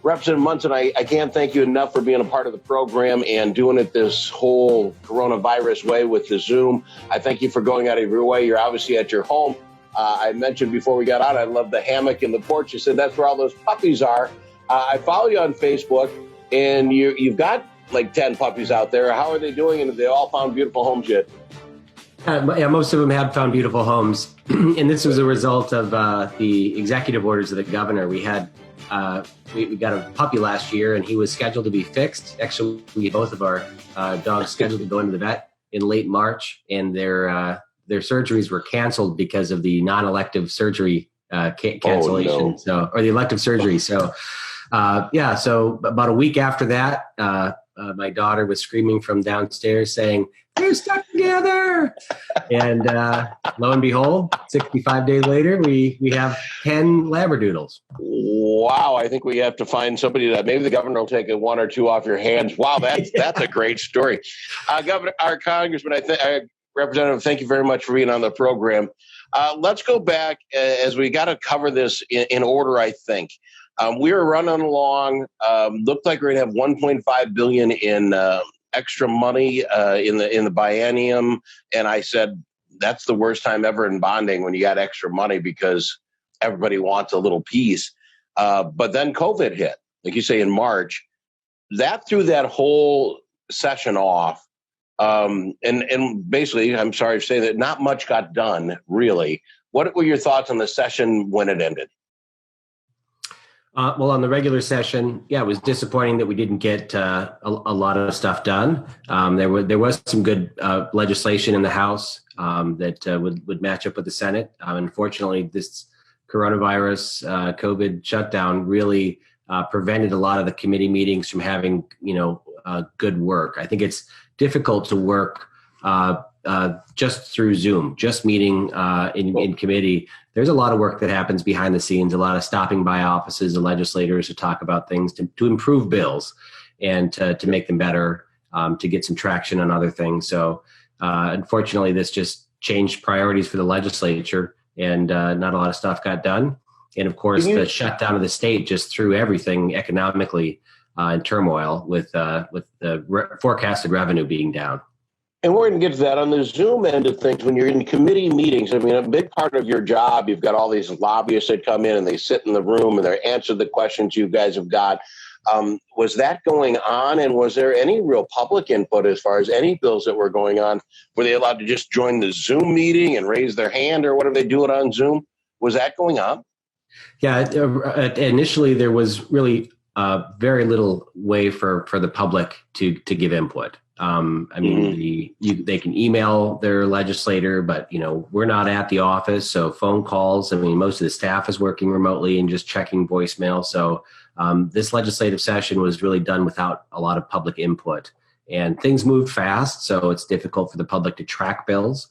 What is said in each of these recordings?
Representative Munson, I can't thank you enough for being a part of the program and doing it this whole coronavirus way with the Zoom. I thank you for going out of your way. You're obviously at your home. I mentioned before we got on, I love the hammock and the porch. You said that's where all those puppies are. I follow you on Facebook, and you've got like 10 puppies out there. How are they doing? And have they all found beautiful homes yet? Yeah, most of them have found beautiful homes. And this was a result of the executive orders of the governor. We had we got a puppy last year, and he was scheduled to be fixed. Actually, both of our dogs scheduled to go into the vet in late March, and their surgeries were canceled because of the non-elective surgery cancellation. Oh, no. So, or the elective surgery. So, so about a week after that, my daughter was screaming from downstairs saying, "They're stuck together." And lo and behold, 65 days later, we have 10 Labradoodles. Wow, I think we have to find somebody that maybe the governor will take one or two off your hands. Wow, that's a great story. Governor, our Congressman, Representative, thank you very much for being on the program. Let's go back as we got to cover this in order, I think. We were running along, looked like we're going to have $1.5 billion in extra money in the biennium. And I said, that's the worst time ever in bonding when you got extra money because everybody wants a little piece. But then COVID hit, like you say, in March. That threw that whole session off. And basically, I'm sorry to say that not much got done, really. What were your thoughts on the session when it ended? Well, on the regular session, it was disappointing that we didn't get a lot of stuff done. There was some good legislation in the House that would match up with the Senate. Unfortunately, this coronavirus COVID shutdown really prevented a lot of the committee meetings from having good work. I think it's difficult to work just through Zoom, just meeting in committee. There's a lot of work that happens behind the scenes, a lot of stopping by offices of legislators to talk about things, to improve bills and to make them better, to get some traction on other things. So unfortunately, this just changed priorities for the legislature, and not a lot of stuff got done. And of course, the shutdown of the state just threw everything economically in turmoil with the forecasted revenue being down. And we're going to get to that on the Zoom end of things. When you're in committee meetings, I mean, a big part of your job, you've got all these lobbyists that come in and they sit in the room and they answer the questions you guys have got. Was that going on? And was there any real public input as far as any bills that were going on? Were they allowed to just join the Zoom meeting and raise their hand, or what do they do it on Zoom? Was that going on? Yeah, initially there was really very little way for the public to give input. They can email their legislator, but we're not at the office, so phone calls. I mean, most of the staff is working remotely and just checking voicemail. So this legislative session was really done without a lot of public input, and things moved fast, so it's difficult for the public to track bills.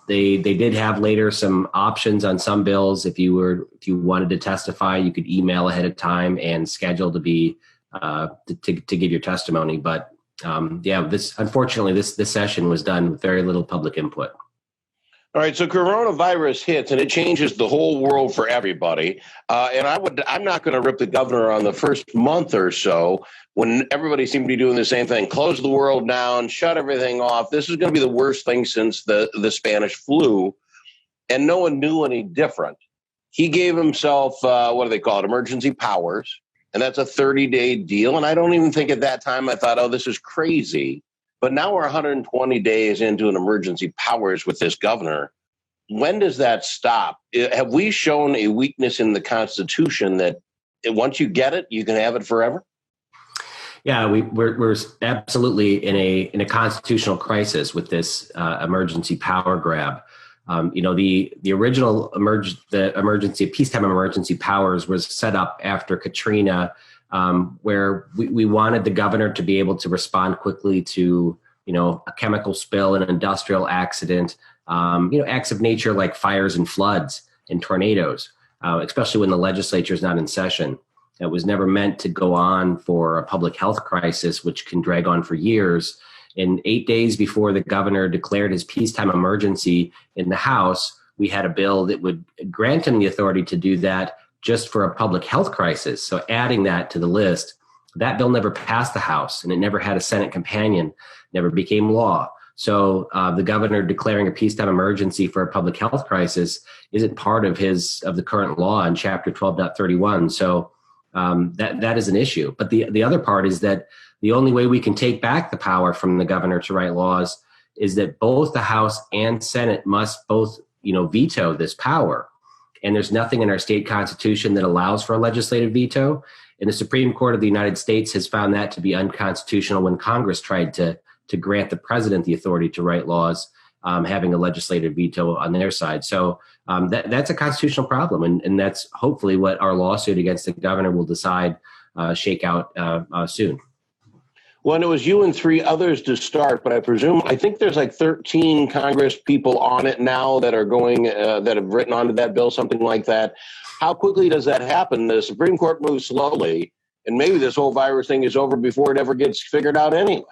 They did have later some options on some bills. If you wanted to testify, you could email ahead of time and schedule to be to give your testimony. But unfortunately, this session was done with very little public input. All right, so coronavirus hits and it changes the whole world for everybody. And I'm not going to rip the governor on the first month or so when everybody seemed to be doing the same thing. Close the world down, shut everything off. This is going to be the worst thing since the Spanish flu, and no one knew any different. He gave himself, what do they call it, emergency powers, and that's a 30-day deal. And I don't even think at that time I thought, oh, this is crazy. But now we're 120 days into an emergency powers with this governor. When does that stop? Have we shown a weakness in the Constitution that once you get it, you can have it forever? Yeah, we're absolutely in a constitutional crisis with this emergency power grab. The original emergency peacetime emergency powers was set up after Katrina, where we wanted the governor to be able to respond quickly to a chemical spill, an industrial accident, acts of nature like fires and floods and tornadoes, especially when the legislature is not in session. It was never meant to go on for a public health crisis, which can drag on for years. And 8 days before the governor declared his peacetime emergency in the House, we had a bill that would grant him the authority to do that just for a public health crisis. So adding that to the list, that bill never passed the House, and it never had a Senate companion, never became law. So the governor declaring a peacetime emergency for a public health crisis isn't part of the current law in Chapter 12.31. So that is an issue. But the other part is that the only way we can take back the power from the governor to write laws is that both the House and Senate must both, veto this power. And there's nothing in our state constitution that allows for a legislative veto. And the Supreme Court of the United States has found that to be unconstitutional when Congress tried to grant the president the authority to write laws, having a legislative veto on their side. So that's a constitutional problem. And that's hopefully what our lawsuit against the governor will decide, shake out soon. Well, and it was you and 3 others to start, but I think there's like 13 Congress people on it now that are going, that have written onto that bill, something like that. How quickly does that happen? The Supreme Court moves slowly, and maybe this whole virus thing is over before it ever gets figured out anyway.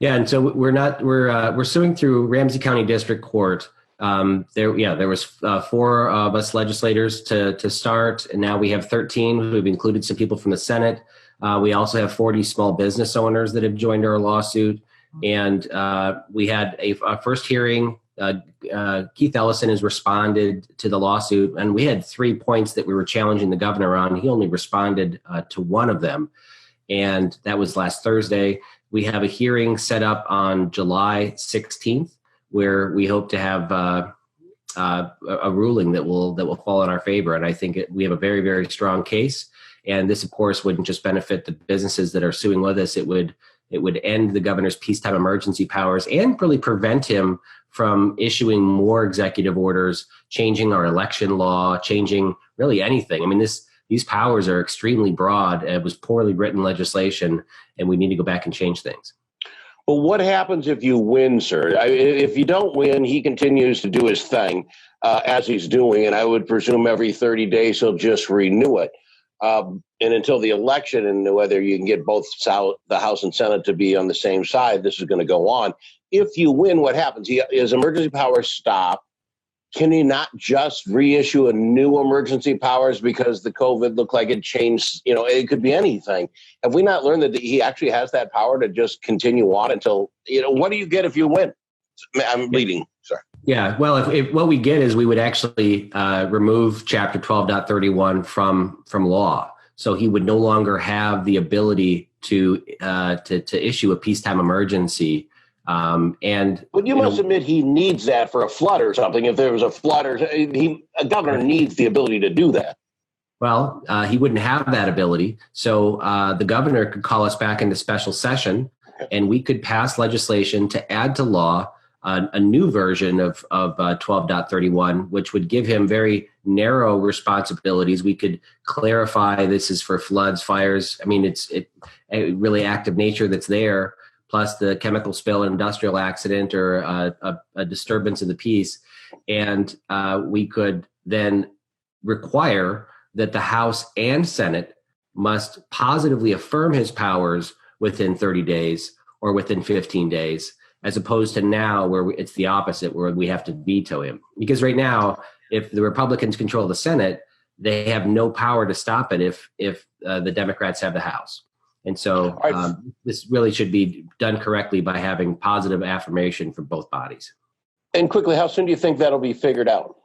Yeah, and so we're suing through Ramsey County District Court. There was 4 of us legislators to start, and now we have 13. We've included some people from the Senate. We also have 40 small business owners that have joined our lawsuit, and we had a first hearing. Keith Ellison has responded to the lawsuit, and we had 3 points that we were challenging the governor on. He only responded to one of them, and that was last Thursday. We have a hearing set up on July 16th, where we hope to have a ruling that will fall in our favor. And I think we have a very, very strong case. And this, of course, wouldn't just benefit the businesses that are suing with us. It would end the governor's peacetime emergency powers and really prevent him from issuing more executive orders, changing our election law, changing really anything. I mean, these powers are extremely broad. It was poorly written legislation, and we need to go back and change things. Well, what happens if you win, sir? If you don't win, he continues to do his thing as he's doing, and I would presume every 30 days he'll just renew it. And until the election, and whether you can get both the House and Senate to be on the same side, this is going to go on. If you win, what happens? His emergency powers stop. Can he not just reissue a new emergency powers because the COVID looked like it changed? It could be anything. Have we not learned that he actually has that power to just continue on until, what do you get if you win? I'm leading. Sorry. Yeah. Well, if what we get is we would actually remove Chapter 12.31 from law. So he would no longer have the ability to issue a peacetime emergency. But you must admit he needs that for a flood or something. If there was a flood, a governor needs the ability to do that. Well, he wouldn't have that ability. So the governor could call us back into special session, and we could pass legislation to add to law a new version of 12.31, which would give him very narrow responsibilities. We could clarify this is for floods, fires. I mean, it's a really active nature that's there, plus the chemical spill, an industrial accident, or a disturbance of the peace. And we could then require that the House and Senate must positively affirm his powers within 30 days or within 15 days, as opposed to now where it's the opposite, where we have to veto him. Because right now, if the Republicans control the Senate, they have no power to stop it if the Democrats have the House. And so this really should be done correctly by having positive affirmation from both bodies. And quickly, how soon do you think that'll be figured out?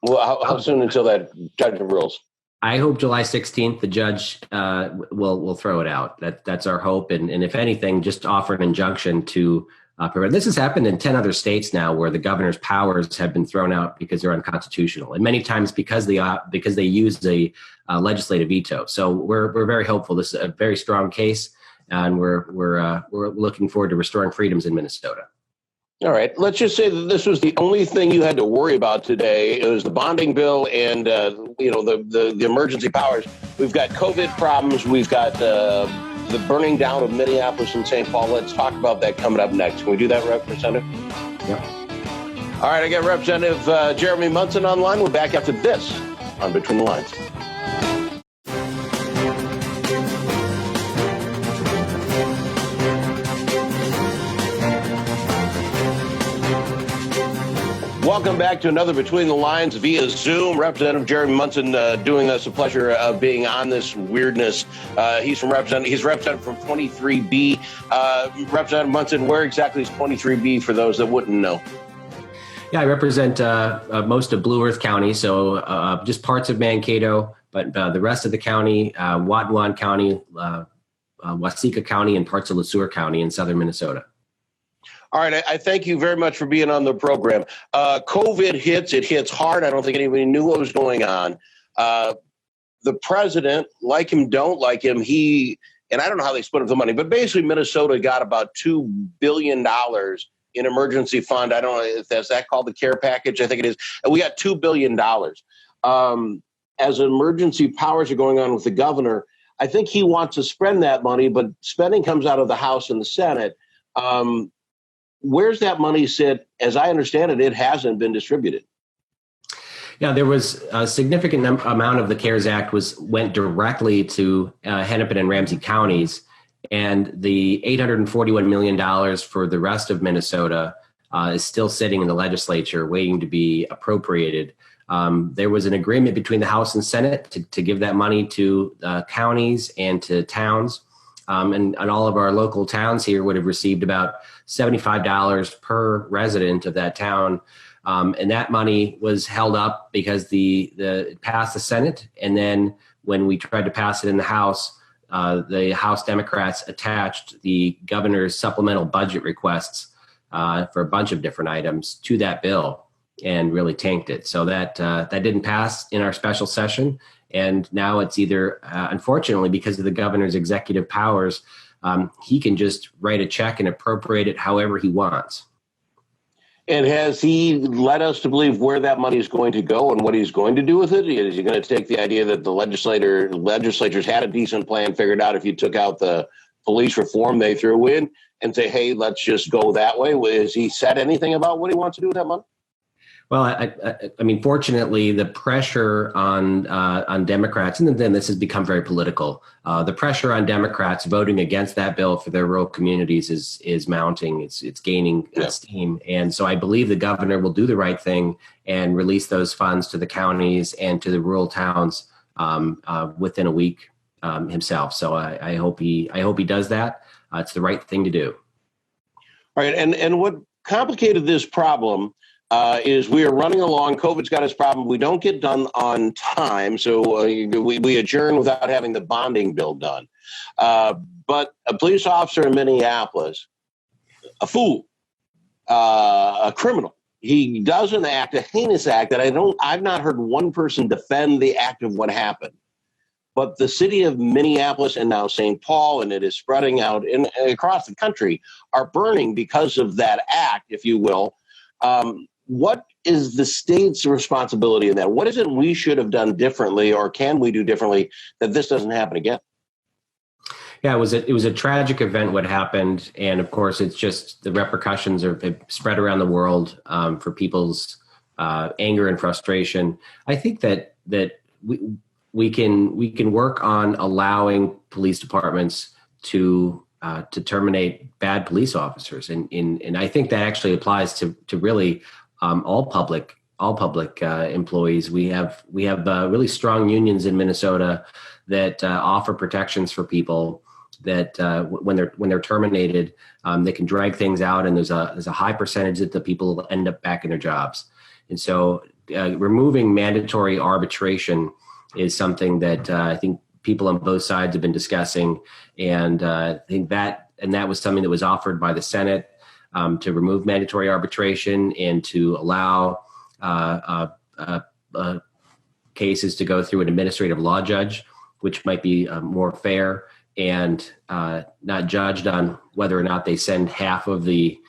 Well, how soon until that judge rules? I hope July 16th, the judge will throw it out. That's our hope. And if anything, just offer an injunction to prevent. This has happened in 10 other states now where the governor's powers have been thrown out because they're unconstitutional, and many times because they use the legislative veto. So we're very hopeful. This is a very strong case, and we're looking forward to restoring freedoms in Minnesota. All right. Let's just say that this was the only thing you had to worry about today. It was the bonding bill and the emergency powers. We've got COVID problems. We've got the burning down of Minneapolis and St. Paul. Let's talk about that coming up next. Can we do that, Representative? Yep. All right. I got Representative Jeremy Munson online. We're back after this on Between the Lines. Welcome back to another Between the Lines via Zoom. Representative Jeremy Munson doing us a pleasure of being on this weirdness. He's representative from 23B. Representative Munson, where exactly is 23B for those that wouldn't know? Yeah, I represent most of Blue Earth County, so just parts of Mankato, but the rest of the county, Watonwan County, Waseca County, and parts of LeSueur County in southern Minnesota. All right, I thank you very much for being on the program. COVID hits, it hits hard. I don't think anybody knew what was going on. The president, like him, don't like him, and I don't know how they split up the money, but basically Minnesota got about $2 billion in emergency fund. I don't know if that's called the care package. I think it is. And we got $2 billion. As emergency powers are going on with the governor, I think he wants to spend that money, but spending comes out of the House and the Senate. Where's that money sit? As I understand it, it hasn't been distributed. Yeah, there was a significant amount of the CARES Act went directly to Hennepin and Ramsey counties, and the $841 million for the rest of Minnesota is still sitting in the legislature waiting to be appropriated. There was an agreement between the House and Senate to give that money to counties and to towns. And all of our local towns here would have received about $75 per resident of that town. And that money was held up because it passed the Senate. And then when we tried to pass it in the House, the House Democrats attached the governor's supplemental budget requests for a bunch of different items to that bill and really tanked it. So that didn't pass in our special session. And now it's either, unfortunately, because of the governor's executive powers, he can just write a check and appropriate it however he wants. And has he led us to believe where that money is going to go and what he's going to do with it? Is he going to take the idea that the legislatures had a decent plan figured out if you took out the police reform they threw in and say, hey, let's just go that way? Has he said anything about what he wants to do with that money? Well, I mean, fortunately, the pressure on Democrats, and then this has become very political. The pressure on Democrats voting against that bill for their rural communities is mounting. It's gaining steam, and so I believe the governor will do the right thing and release those funds to the counties and to the rural towns within a week himself. So I hope he does that. It's the right thing to do. All right, and what complicated this problem is we are running along. COVID's got its problem. We don't get done on time, so we adjourn without having the bonding bill done. But a police officer in Minneapolis, a fool, a criminal, he does an act, a heinous act that I've not heard one person defend the act of what happened. But the city of Minneapolis and now St. Paul, and it is spreading out across the country, are burning because of that act, if you will. What is the state's responsibility in that? What is it we should have done differently, or can we do differently that this doesn't happen again? Yeah, it was a tragic event what happened, and of course, it's just the repercussions are spread around the world for people's anger and frustration. I think that we can work on allowing police departments to terminate bad police officers, and I think that actually applies to really all public employees. We have really strong unions in Minnesota that offer protections for people that when they're terminated, they can drag things out, and there's a high percentage that the people end up back in their jobs. And so removing mandatory arbitration is something that I think people on both sides have been discussing, and I think that was something that was offered by the Senate. To remove mandatory arbitration and to allow cases to go through an administrative law judge, which might be more fair and not judged on whether or not they send half of the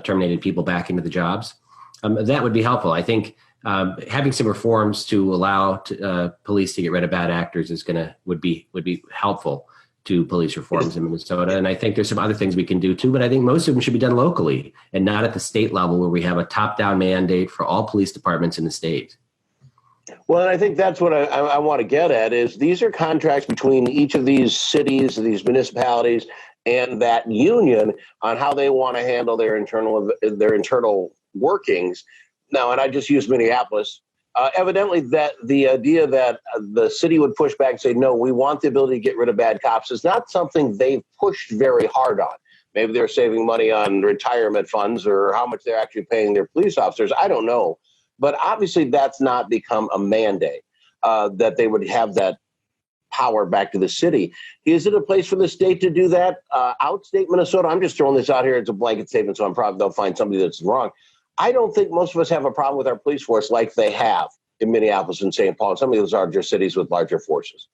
terminated people back into the jobs. That would be helpful. I think having some reforms to allow police to get rid of bad actors would be helpful to police reforms in Minnesota. And I think there's some other things we can do too, but I think most of them should be done locally and not at the state level where we have a top-down mandate for all police departments in the state. Well, and I think that's what I want to get at is these are contracts between each of these cities, these municipalities, and that union on how they want to handle their internal workings. Now, and I just used Minneapolis. Evidently, that the idea that the city would push back and say, no, we want the ability to get rid of bad cops is not something they've pushed very hard on. Maybe they're saving money on retirement funds or how much they're actually paying their police officers. I don't know. But obviously, that's not become a mandate that they would have that power back to the city. Is it a place for the state to do that? Outstate Minnesota, I'm just throwing this out here. It's a blanket statement, so I'm probably they'll find somebody that's wrong. I don't think most of us have a problem with our police force like they have in Minneapolis and St. Paul and some of those larger cities with larger forces.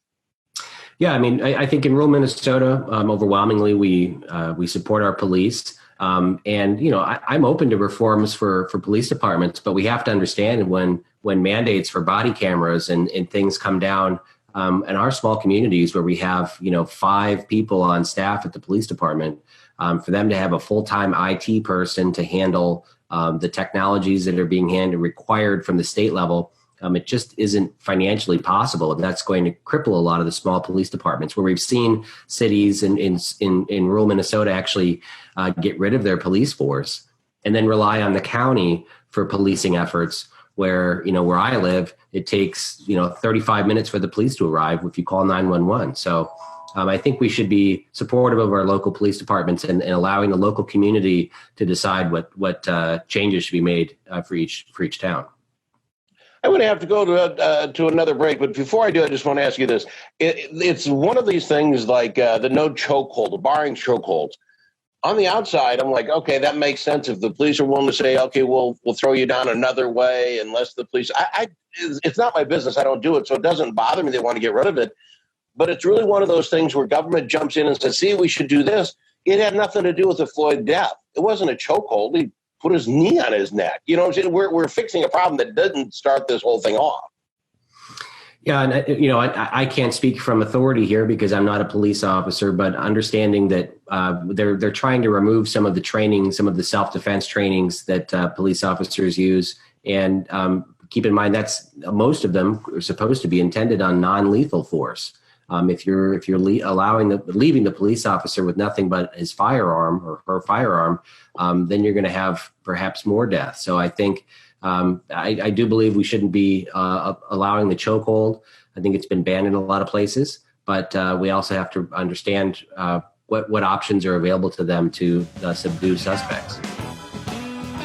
Yeah, I mean, I think in rural Minnesota, overwhelmingly, we support our police. And, you know, I'm open to reforms for police departments, but we have to understand when mandates for body cameras and things come down in our small communities where we have, you know, 5 people on staff at the police department, for them to have a full-time IT person to handle the technologies that are being required from the state level, it just isn't financially possible. And that's going to cripple a lot of the small police departments where we've seen cities in rural Minnesota actually get rid of their police force and then rely on the county for policing efforts where, you know, where I live, it takes, you know, 35 minutes for the police to arrive if you call 911. So I think we should be supportive of our local police departments and allowing the local community to decide what changes should be made for each town. I'm going to have to go to another break, but before I do, I just want to ask you this. It's one of these things like the no chokehold, the barring chokeholds. On the outside, I'm like, okay, that makes sense. If the police are willing to say, okay, we'll throw you down another way, unless the police, it's not my business. I don't do it, so it doesn't bother me. They want to get rid of it. But it's really one of those things where government jumps in and says, see, we should do this. It had nothing to do with the Floyd death. It wasn't a chokehold. He put his knee on his neck. You know what I'm saying? We're fixing a problem that didn't start this whole thing off. Yeah, and you know, I can't speak from authority here because I'm not a police officer, but understanding that they're trying to remove some of the training, some of the self-defense trainings that police officers use, and keep in mind that's most of them are supposed to be intended on non-lethal force. If you're leaving the police officer with nothing but his firearm or her firearm, then you're going to have perhaps more deaths. So I think I do believe we shouldn't be allowing the chokehold. I think it's been banned in a lot of places, but we also have to understand what options are available to them to subdue suspects.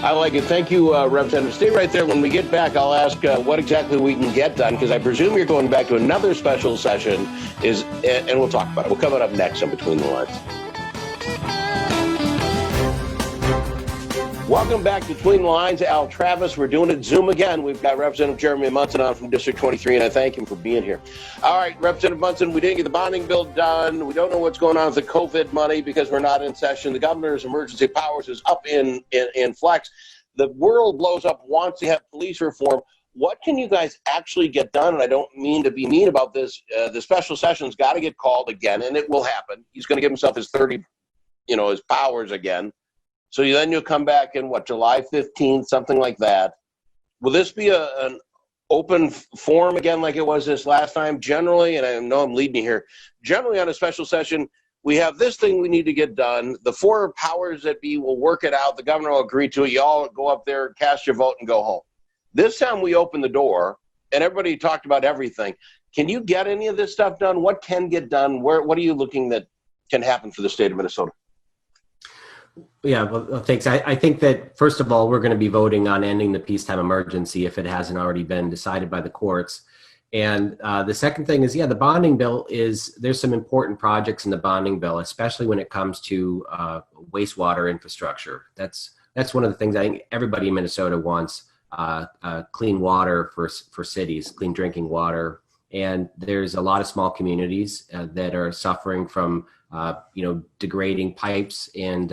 I like it. Thank you, Representative. Stay right there. When we get back, I'll ask what exactly we can get done, because I presume you're going back to another special session, and we'll talk about it. We'll cover it up next on Between the Lines. Welcome back to Between the Lines. Al Travis. We're doing it Zoom again. We've got Representative Jeremy Munson on from District 23, and I thank him for being here. All right, Representative Munson, we didn't get the bonding bill done. We don't know what's going on with the COVID money because we're not in session. The governor's emergency powers is up in flex. The world blows up, wants to have police reform. What can you guys actually get done? And I don't mean to be mean about this. The special session's got to get called again, and it will happen. He's going to give himself his his powers again. So then you'll come back in, July 15th, something like that. Will this be an open forum again like it was this last time? Generally, and I know I'm leading you here, generally on a special session, we have this thing we need to get done. The 4 powers that be will work it out. The governor will agree to it. You all go up there, cast your vote, and go home. This time we open the door, and everybody talked about everything. Can you get any of this stuff done? What can get done? What are you looking that can happen for the state of Minnesota? Yeah, well, thanks. I think that, first of all, we're going to be voting on ending the peacetime emergency if it hasn't already been decided by the courts. And the second thing is, the bonding bill there's some important projects in the bonding bill, especially when it comes to wastewater infrastructure. That's one of the things I think everybody in Minnesota wants, clean water for cities, clean drinking water. And there's a lot of small communities that are suffering from degrading pipes, and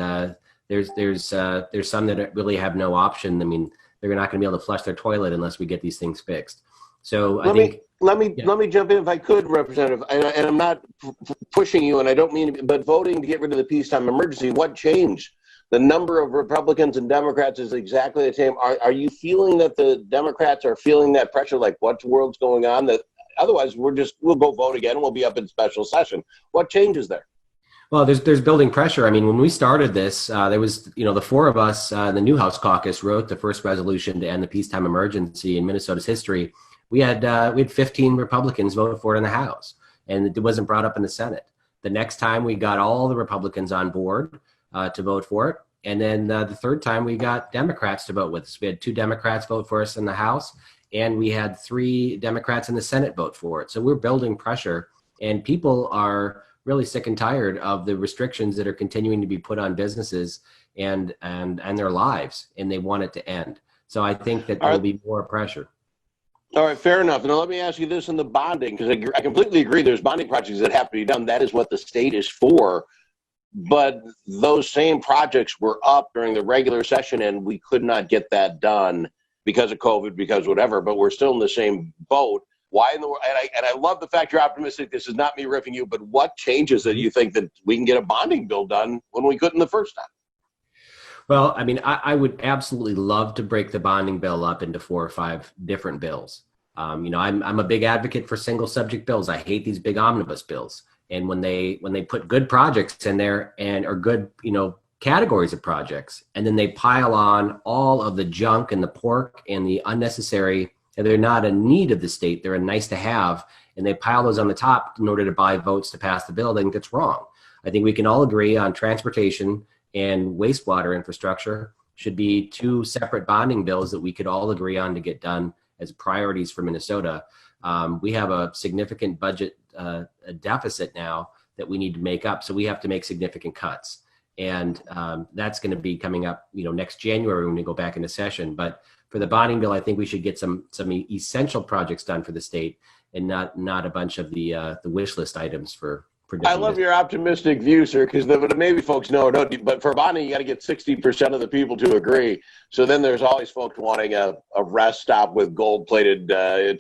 there's some that really have no option. I mean, they're not going to be able to flush their toilet unless we get these things fixed. So let me jump in if I could, Representative. And I'm not pushing you, and I don't mean to, but voting to get rid of the peacetime emergency, what changed? The number of Republicans and Democrats is exactly the same. Are you feeling that the Democrats are feeling that pressure? Like, what world's going on? That otherwise we'll go vote again and we'll be up in special session. What changes there? Well, there's building pressure. I mean, when we started this, there was, the four of us, the Newhouse Caucus wrote the first resolution to end the peacetime emergency in Minnesota's history. We had 15 Republicans vote for it in the House, and it wasn't brought up in the Senate. The next time we got all the Republicans on board to vote for it, and then the third time we got Democrats to vote with us. We had 2 Democrats vote for us in the House, and we had 3 Democrats in the Senate vote for it. So we're building pressure, and people are really sick and tired of the restrictions that are continuing to be put on businesses and their lives, and they want it to end. So I think that there will be more pressure. All right, fair enough. Now let me ask you this in the bonding, because I completely agree there's bonding projects that have to be done. That is what the state is for. But those same projects were up during the regular session, and we could not get that done because of COVID, because whatever, but we're still in the same boat. Why in the world? And I love the fact you're optimistic. This is not me riffing you, but what changes that you think that we can get a bonding bill done when we couldn't the first time? Well, I mean, I would absolutely love to break the bonding bill up into 4 or 5 different bills. I'm a big advocate for single subject bills. I hate these big omnibus bills. And when they put good projects in there and are good, categories of projects, and then they pile on all of the junk and the pork and the unnecessary, and they're not a need of the state, they're a nice to have, and they pile those on the top in order to buy votes to pass the bill, then it's wrong. I think we can all agree on transportation and wastewater infrastructure should be 2 separate bonding bills that we could all agree on to get done as priorities for Minnesota. We have a significant budget deficit now that we need to make up, so we have to make significant cuts. And that's going to be coming up, next January when we go back into session. But for the bonding bill, I think we should get some essential projects done for the state, and not a bunch of the wish list items for. I love your optimistic view, sir, because maybe folks know or don't, but for bonding, you got to get 60% of the people to agree. So then there's always folks wanting a rest stop with gold-plated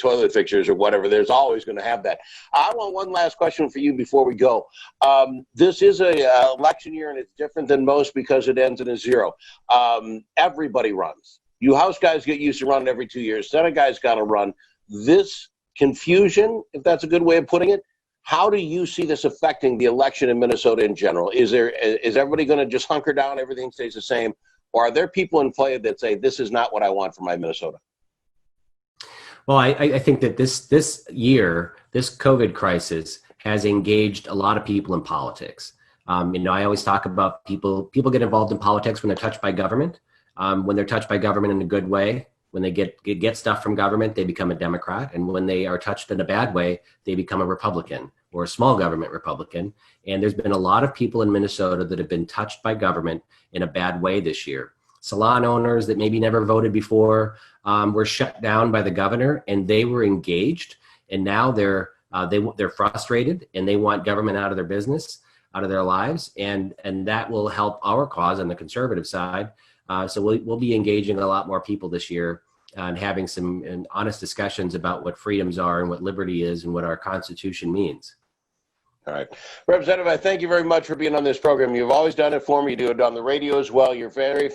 toilet fixtures or whatever. There's always going to have that. I want one last question for you before we go. This is a election year, and it's different than most because it ends in a 0. Everybody runs. You House guys get used to running every 2 years. Senate guys got to run. This confusion, if that's a good way of putting it, how do you see this affecting the election in Minnesota in general? Is everybody going to just hunker down, everything stays the same? Or are there people in play that say, this is not what I want for my Minnesota? Well, I think that this year, this COVID crisis has engaged a lot of people in politics. I always talk about people get involved in politics when they're touched by government. When they're touched by government in a good way, when they get stuff from government, they become a Democrat. And when they are touched in a bad way, they become a Republican or a small government Republican. And there's been a lot of people in Minnesota that have been touched by government in a bad way this year. Salon owners that maybe never voted before were shut down by the governor, and they were engaged. And now they're frustrated, and they want government out of their business, out of their lives. And that will help our cause on the conservative side. So we'll be engaging a lot more people this year and having some honest discussions about what freedoms are and what liberty is and what our Constitution means. All right. Representative, I thank you very much for being on this program. You've always done it for me. You do it on the radio as well. You're very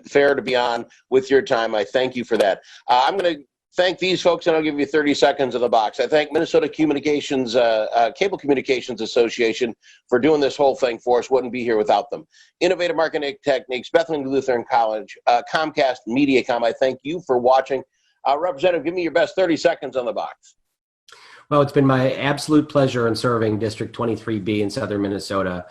fair to be on with your time. I thank you for that. I'm going to thank these folks, and I'll give you 30 seconds of the box. I thank Minnesota Communications, Cable Communications Association for doing this whole thing for us. Wouldn't be here without them. Innovative Marketing Techniques, Bethlehem Lutheran College, Comcast, Mediacom. I thank you for watching. Representative, give me your best 30 seconds on the box. Well, it's been my absolute pleasure in serving District 23B in southern Minnesota.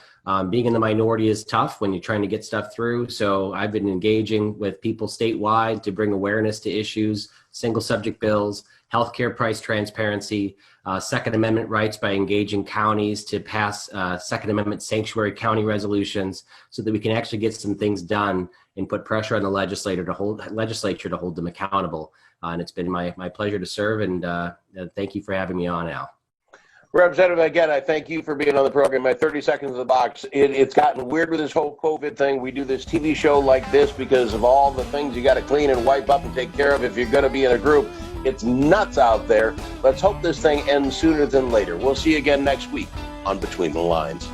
Being in the minority is tough when you're trying to get stuff through. So I've been engaging with people statewide to bring awareness to issues, single subject bills, healthcare price transparency, Second Amendment rights by engaging counties to pass Second Amendment sanctuary county resolutions so that we can actually get some things done and put pressure on the legislature to hold them accountable. And it's been my pleasure to serve, and thank you for having me on, Al. Representative, again, I thank you for being on the program. My 30 seconds of the box. It's gotten weird with this whole COVID thing. We do this TV show like this because of all the things you got to clean and wipe up and take care of if you're going to be in a group. It's nuts out there. Let's hope this thing ends sooner than later. We'll see you again next week on Between the Lines.